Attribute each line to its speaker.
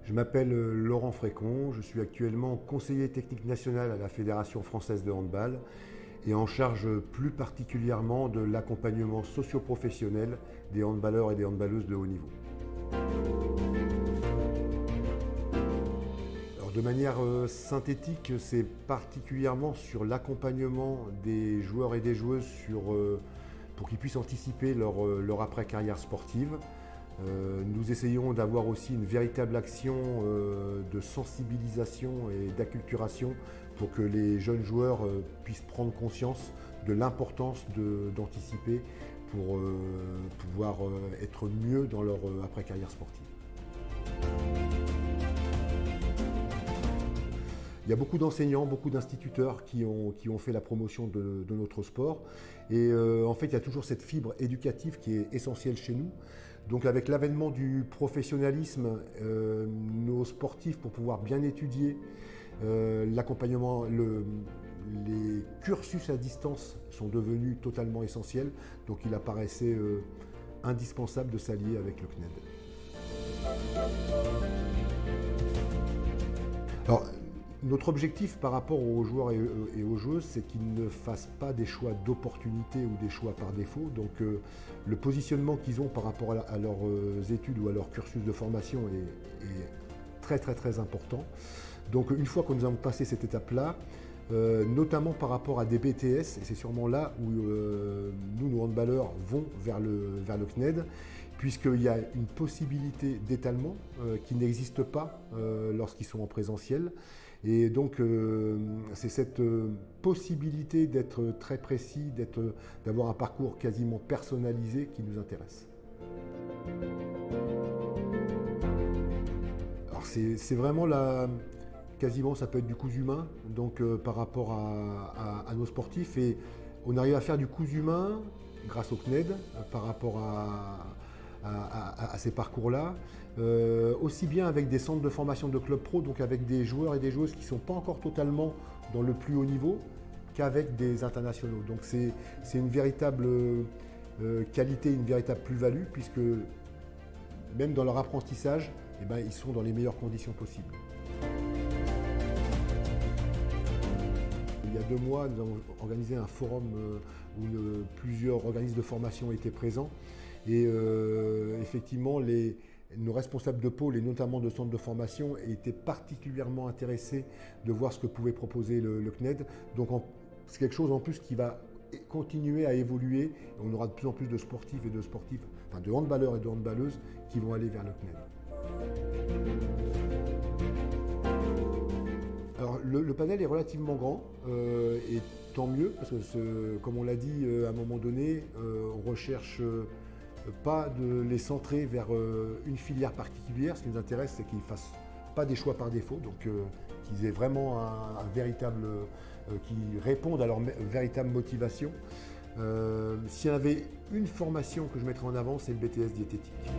Speaker 1: Je m'appelle Laurent Frécon, je suis actuellement conseiller technique national à la Fédération française de handball et en charge plus particulièrement de l'accompagnement socio-professionnel des handballeurs et des handballeuses de haut niveau. Alors, de manière synthétique, c'est particulièrement sur l'accompagnement des joueurs et des joueuses pour qu'ils puissent anticiper leur après-carrière sportive. Nous essayons d'avoir aussi une véritable action de sensibilisation et d'acculturation pour que les jeunes joueurs puissent prendre conscience de l'importance d'anticiper pour pouvoir être mieux dans leur après-carrière sportive. Il y a beaucoup d'enseignants, beaucoup d'instituteurs qui ont fait la promotion de notre sport. Et en fait, il y a toujours cette fibre éducative qui est essentielle chez nous. Donc avec l'avènement du professionnalisme, nos sportifs, pour pouvoir bien étudier, l'accompagnement, les cursus à distance sont devenus totalement essentiels. Donc il apparaissait indispensable de s'allier avec le CNED. Alors, notre objectif par rapport aux joueurs et aux joueuses, c'est qu'ils ne fassent pas des choix d'opportunité ou des choix par défaut. Donc le positionnement qu'ils ont par rapport à leurs études ou à leur cursus de formation est très important. Donc une fois que nous avons passé cette étape-là, notamment par rapport à des BTS, et c'est sûrement là où nous, nos handballeurs, vont vers le CNED, puisqu'il y a une possibilité d'étalement qui n'existe pas lorsqu'ils sont en présentiel. Et donc c'est cette possibilité d'être très précis, d'avoir un parcours quasiment personnalisé qui nous intéresse. Alors c'est vraiment quasiment ça peut être du cousu humain donc par rapport à nos sportifs, et on arrive à faire du cousu humain grâce au CNED par rapport à ces parcours-là, aussi bien avec des centres de formation de club pro, donc avec des joueurs et des joueuses qui ne sont pas encore totalement dans le plus haut niveau, qu'avec des internationaux. Donc c'est une véritable qualité, une véritable plus-value, puisque même dans leur apprentissage, ils sont dans les meilleures conditions possibles. Il y a 2 mois, nous avons organisé un forum où plusieurs organismes de formation étaient présents. Et effectivement, nos responsables de pôle et notamment de centres de formation étaient particulièrement intéressés de voir ce que pouvait proposer le CNED. Donc c'est quelque chose en plus qui va continuer à évoluer. On aura de plus en plus de sportifs et de sportifs, enfin de handballeurs et de handballeuses qui vont aller vers le CNED. Alors le panel est relativement grand et tant mieux, parce que comme on l'a dit à un moment donné, on recherche pas de les centrer vers une filière particulière. Ce qui nous intéresse, c'est qu'ils ne fassent pas des choix par défaut, donc qu'ils aient vraiment un véritable, qu'ils répondent à leur véritable motivation. S'il y avait une formation que je mettrais en avant, c'est le BTS diététique.